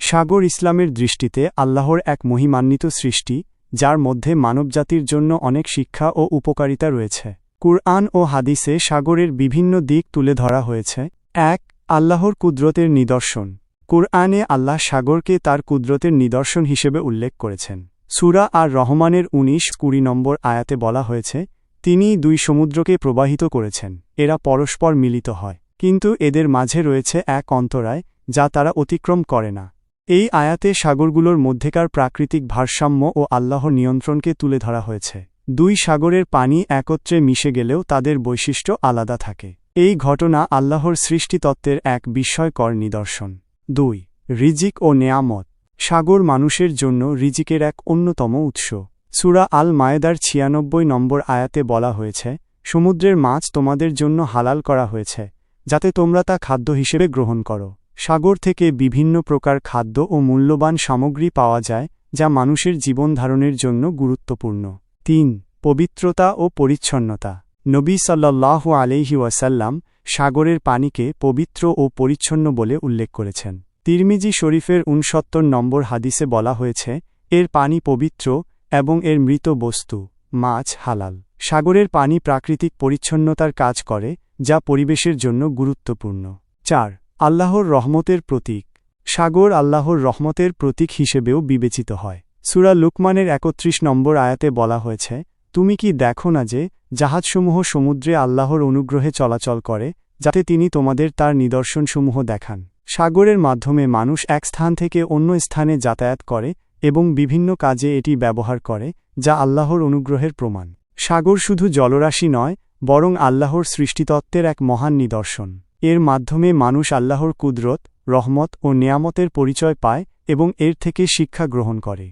সাগর ইসলামের দৃষ্টিতে আল্লাহর এক মহিমান্বিত সৃষ্টি, যার মধ্যে মানবজাতির জন্য অনেক শিক্ষা ও উপকারিতা রয়েছে। কুরআন ও হাদিসে সাগরের বিভিন্ন দিক তুলে ধরা হয়েছে। ১. আল্লাহর কুদরতের নিদর্শন। কুরআনে আল্লাহ সাগরকে তার কুদরতের নিদর্শন হিসেবে উল্লেখ করেছেন। সূরা আর রহমানের ১৯-২০ নম্বর আয়াতে বলা হয়েছে, তিনি দুই সমুদ্রকে প্রবাহিত করেছেন, এরা পরস্পর মিলিত হয়, কিন্তু এদের মাঝে রয়েছে এক অন্তরায়, যা তারা অতিক্রম করে না। এই আয়াতে সাগরগুলোর মধ্যেকার প্রাকৃতিক ভারসাম্য ও আল্লাহর নিয়ন্ত্রণকে তুলে ধরা হয়েছে। দুই সাগরের পানি একত্রে মিশে গেলেও তাদের বৈশিষ্ট্য আলাদা থাকে। এই ঘটনা আল্লাহর সৃষ্টিতত্ত্বের এক বিস্ময়কর নিদর্শন। ২. রিজিক ও নেয়ামত। সাগর মানুষের জন্য রিজিকের এক অন্যতম উৎস। সূরা আল মায়েদার ৯৬ নম্বর আয়াতে বলা হয়েছে, সমুদ্রের মাছ তোমাদের জন্য হালাল করা হয়েছে, যাতে তোমরা তা খাদ্য হিসেবে গ্রহণ করো। সাগর থেকে বিভিন্ন প্রকার খাদ্য ও মূল্যবান সামগ্রী পাওয়া যায়, যা মানুষের জীবন ধারণের জন্য গুরুত্বপূর্ণ। ৩. পবিত্রতা ও পরিচ্ছন্নতা। নবী সাল্লাল্লাহু আলাইহি ওয়াসাল্লাম সাগরের পানিকে পবিত্র ও পরিচ্ছন্ন বলে উল্লেখ করেছেন। তিরমিজি শরীফের ৬৯ নম্বর হাদিসে বলা হয়েছে, এর পানি পবিত্র এবং এর মৃত বস্তু, মাছ হালাল। সাগরের পানি প্রাকৃতিক পরিচ্ছন্নতার কাজ করে, যা পরিবেশের জন্য গুরুত্বপূর্ণ। ৪. আল্লাহর রহমতের প্রতীক। সাগর আল্লাহর রহমতের প্রতীক হিসেবেও বিবেচিত হয়। সূরা লুকমানের ৩১ নম্বর আয়াতে বলা হয়েছে, তুমি কি দেখো না যে, জাহাজসমূহ সমুদ্রে আল্লাহর অনুগ্রহে চলাচল করে, যাতে তিনি তোমাদের তার নিদর্শনসমূহ দেখান। সাগরের মাধ্যমে মানুষ এক স্থান থেকে অন্য স্থানে যাতায়াত করে এবং বিভিন্ন কাজে এটি ব্যবহার করে, যা আল্লাহর অনুগ্রহের প্রমাণ। সাগর শুধু জলরাশি নয়, বরং আল্লাহর সৃষ্টিতত্ত্বের এক মহান নিদর্শন। এর মাধ্যমে মানুষ আল্লাহর কুদরত, রহমত ও নেয়ামতের পরিচয় পায় এবং এর থেকে শিক্ষা গ্রহণ করে।